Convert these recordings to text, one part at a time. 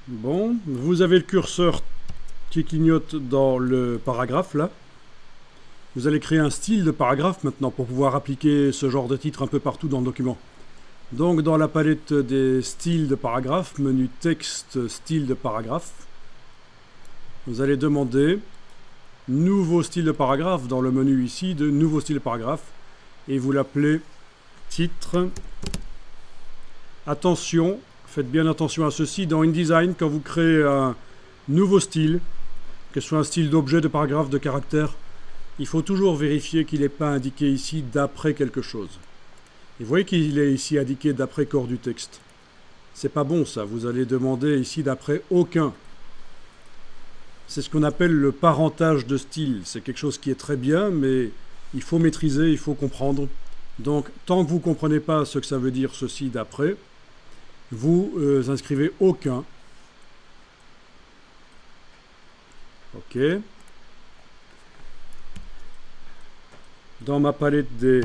Bon, vous avez le curseur qui clignote dans le paragraphe là. Vous allez créer un style de paragraphe maintenant pour pouvoir appliquer ce genre de titre un peu partout dans le document. Donc dans la palette des styles de paragraphe, menu texte, style de paragraphe, vous allez demander nouveau style de paragraphe dans le menu ici de nouveau style de paragraphe et vous l'appelez titre. Attention, faites bien attention à ceci. Dans InDesign, quand vous créez un nouveau style, que ce soit un style d'objet, de paragraphe, de caractère, il faut toujours vérifier qu'il n'est pas indiqué ici d'après quelque chose. Et vous voyez qu'il est ici indiqué d'après corps du texte. C'est pas bon ça, vous allez demander ici d'après aucun. C'est ce qu'on appelle le parentage de style. C'est quelque chose qui est très bien, mais il faut maîtriser, il faut comprendre. Donc, tant que vous ne comprenez pas ce que ça veut dire ceci d'après, vous inscrivez aucun. OK. Dans ma palette des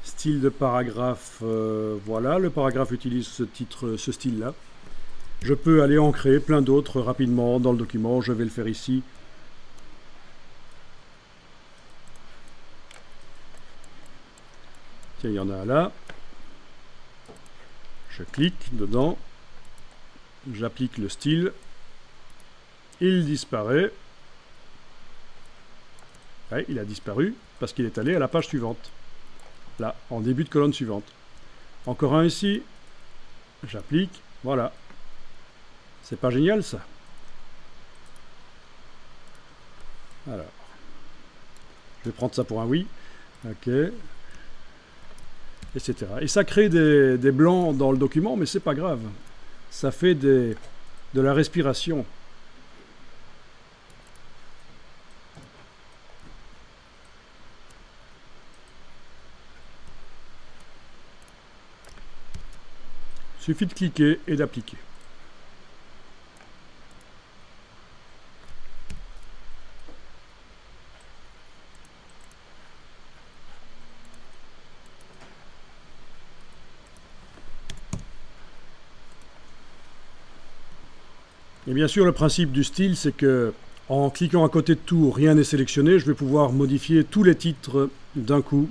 styles de paragraphe, voilà, le paragraphe utilise ce style-là. Je peux aller en créer plein d'autres rapidement dans le document. Je vais le faire ici. Tiens, il y en a un là. Je clique dedans. J'applique le style. Il disparaît. Ouais, il a disparu parce qu'il est allé à la page suivante. Là, en début de colonne suivante. Encore un ici. J'applique. Voilà. C'est pas génial ça? Alors. Je vais prendre ça pour un oui. OK. Etc. Et ça crée des blancs dans le document, mais c'est pas grave. Ça fait de la respiration. Il suffit de cliquer et d'appliquer. Et bien sûr, le principe du style, c'est que en cliquant à côté de tout, rien n'est sélectionné. Je vais pouvoir modifier tous les titres d'un coup.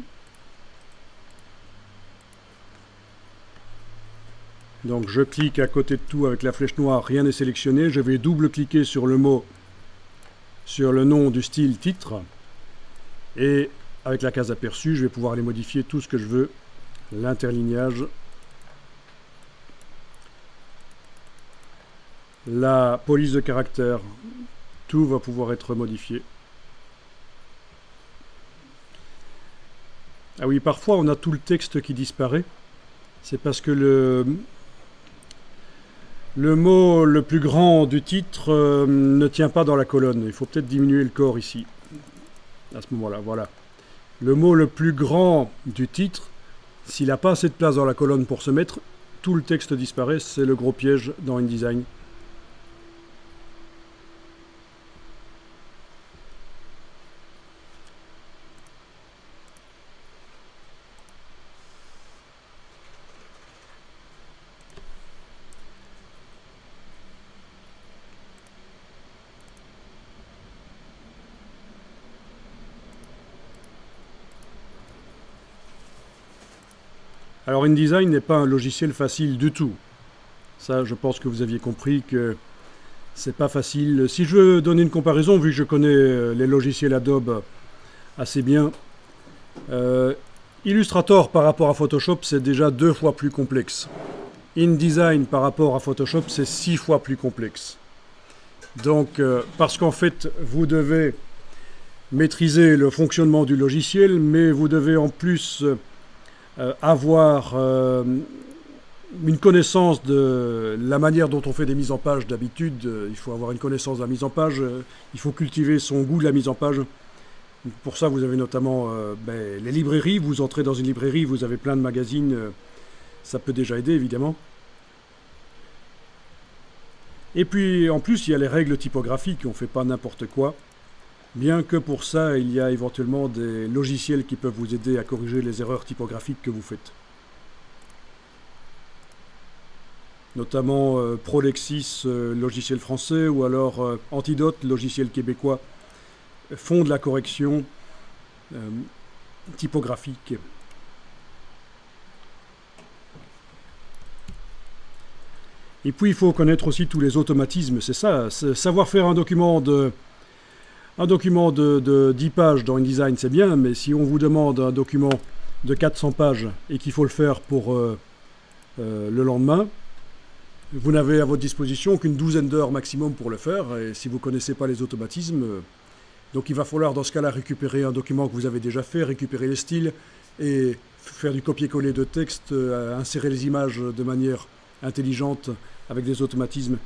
Donc je clique à côté de tout avec la flèche noire, rien n'est sélectionné. Je vais double-cliquer sur le mot, sur le nom du style titre. Et avec la case aperçue, je vais pouvoir aller modifier tout ce que je veux. L'interlignage. La police de caractère, tout va pouvoir être modifié. Ah oui, parfois on a tout le texte qui disparaît. C'est parce que le mot le plus grand du titre ne tient pas dans la colonne. Il faut peut-être diminuer le corps ici. À ce moment-là, voilà. Le mot le plus grand du titre, s'il n'a pas assez de place dans la colonne pour se mettre, tout le texte disparaît. C'est le gros piège dans InDesign. Alors InDesign n'est pas un logiciel facile du tout. Ça, je pense que vous aviez compris que c'est pas facile. Si je veux donner une comparaison, vu que je connais les logiciels Adobe assez bien, Illustrator par rapport à Photoshop, c'est déjà 2 fois plus complexe. InDesign par rapport à Photoshop, c'est 6 fois plus complexe. Donc, parce qu'en fait, vous devez maîtriser le fonctionnement du logiciel, mais vous devez en plus avoir une connaissance de la manière dont on fait des mises en page d'habitude. Il faut avoir une connaissance de la mise en page, il faut cultiver son goût de la mise en page. Pour ça, vous avez notamment les librairies. Vous entrez dans une librairie, vous avez plein de magazines, ça peut déjà aider évidemment. Et puis en plus, il y a les règles typographiques, on ne fait pas n'importe quoi. Bien que pour ça, il y a éventuellement des logiciels qui peuvent vous aider à corriger les erreurs typographiques que vous faites. notamment Prolexis, logiciel français, ou alors Antidote, logiciel québécois, font de la correction typographique. Et puis il faut connaître aussi tous les automatismes, c'est ça, savoir faire un document de 10 pages dans InDesign, c'est bien, mais si on vous demande un document de 400 pages et qu'il faut le faire pour le lendemain, vous n'avez à votre disposition qu'une douzaine d'heures maximum pour le faire, et si vous ne connaissez pas les automatismes, donc il va falloir dans ce cas-là récupérer un document que vous avez déjà fait, récupérer les styles, et faire du copier-coller de texte, insérer les images de manière intelligente avec des automatismes.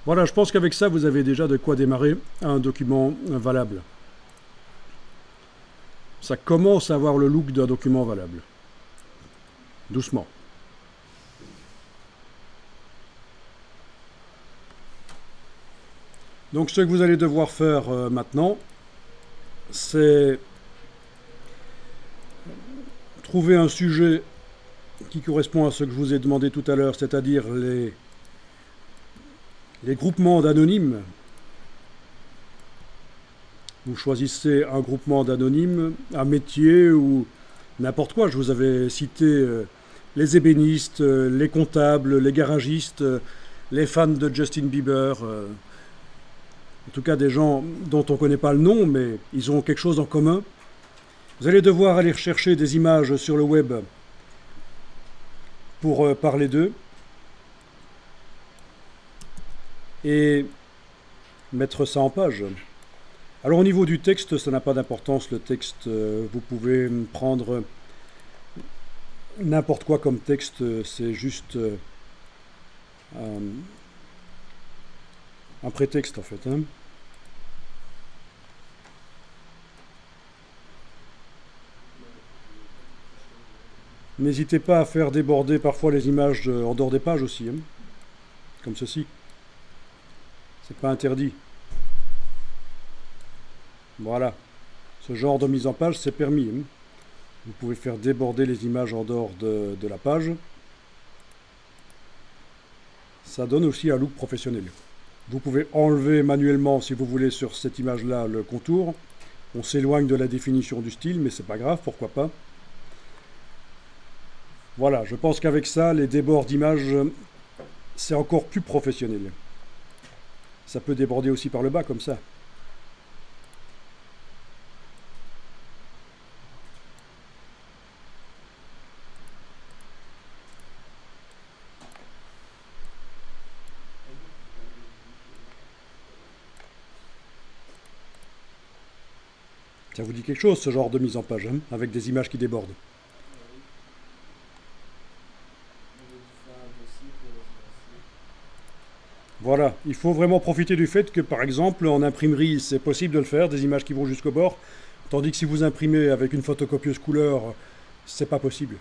Voilà, je pense qu'avec ça, vous avez déjà de quoi démarrer un document valable. Ça commence à avoir le look d'un document valable. Doucement. Donc ce que vous allez devoir faire maintenant, c'est trouver un sujet qui correspond à ce que je vous ai demandé tout à l'heure, c'est-à-dire les groupements d'anonymes. Vous choisissez un groupement d'anonymes, un métier ou n'importe quoi. Je vous avais cité les ébénistes, les comptables, les garagistes, les fans de Justin Bieber. En tout cas, des gens dont on ne connaît pas le nom, mais ils ont quelque chose en commun. Vous allez devoir aller rechercher des images sur le web pour parler d'eux et mettre ça en page. Alors au niveau du texte, ça n'a pas d'importance. Le texte, vous pouvez prendre n'importe quoi comme texte. C'est juste un prétexte en fait. Hein. N'hésitez pas à faire déborder parfois les images en dehors des pages aussi, hein, comme ceci. C'est pas interdit. Voilà. Ce genre de mise en page, c'est permis. Hein. Vous pouvez faire déborder les images en dehors de la page. Ça donne aussi un look professionnel. Vous pouvez enlever manuellement, si vous voulez, sur cette image-là, le contour. On s'éloigne de la définition du style, mais c'est pas grave, pourquoi pas. Voilà, je pense qu'avec ça, les débords d'images, c'est encore plus professionnel. Ça peut déborder aussi par le bas, comme ça. Ça vous dit quelque chose, ce genre de mise en page, hein, avec des images qui débordent. Voilà, il faut vraiment profiter du fait que, par exemple, en imprimerie, c'est possible de le faire, des images qui vont jusqu'au bord, tandis que si vous imprimez avec une photocopieuse couleur, c'est pas possible.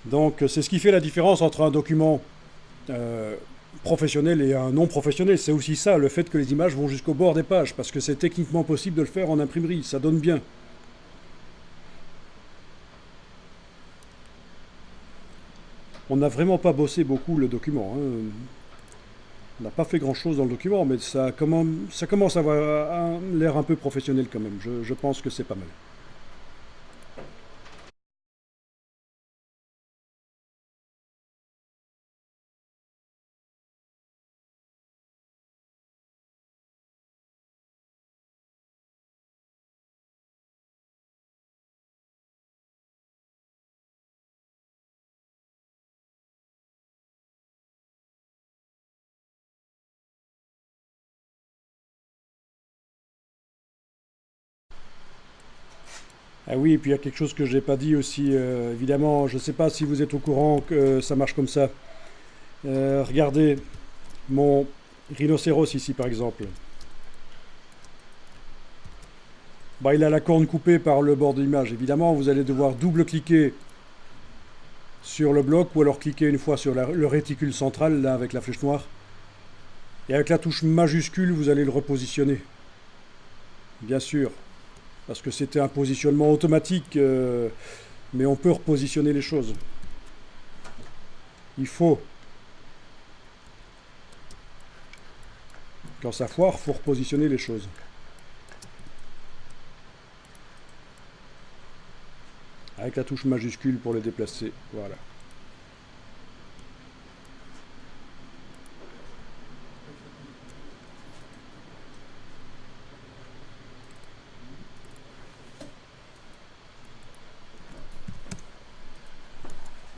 Donc, c'est ce qui fait la différence entre un document professionnel et un non professionnel. C'est aussi ça, le fait que les images vont jusqu'au bord des pages, parce que c'est techniquement possible de le faire en imprimerie, ça donne bien. On n'a vraiment pas bossé beaucoup le document. Hein. On n'a pas fait grand-chose dans le document, mais ça commence à avoir l'air un peu professionnel quand même. Je pense que c'est pas mal. Ah oui, et puis il y a quelque chose que je n'ai pas dit aussi, évidemment, je ne sais pas si vous êtes au courant que ça marche comme ça. Regardez mon rhinocéros ici par exemple. Bah, il a la corne coupée par le bord de l'image. Évidemment, vous allez devoir double-cliquer sur le bloc ou alors cliquer une fois sur le réticule central, là, avec la flèche noire. Et avec la touche majuscule, vous allez le repositionner. Bien sûr. parce que c'était un positionnement automatique, mais on peut repositionner les choses. Il faut. Quand ça foire, il faut repositionner les choses. Avec la touche majuscule pour les déplacer. Voilà.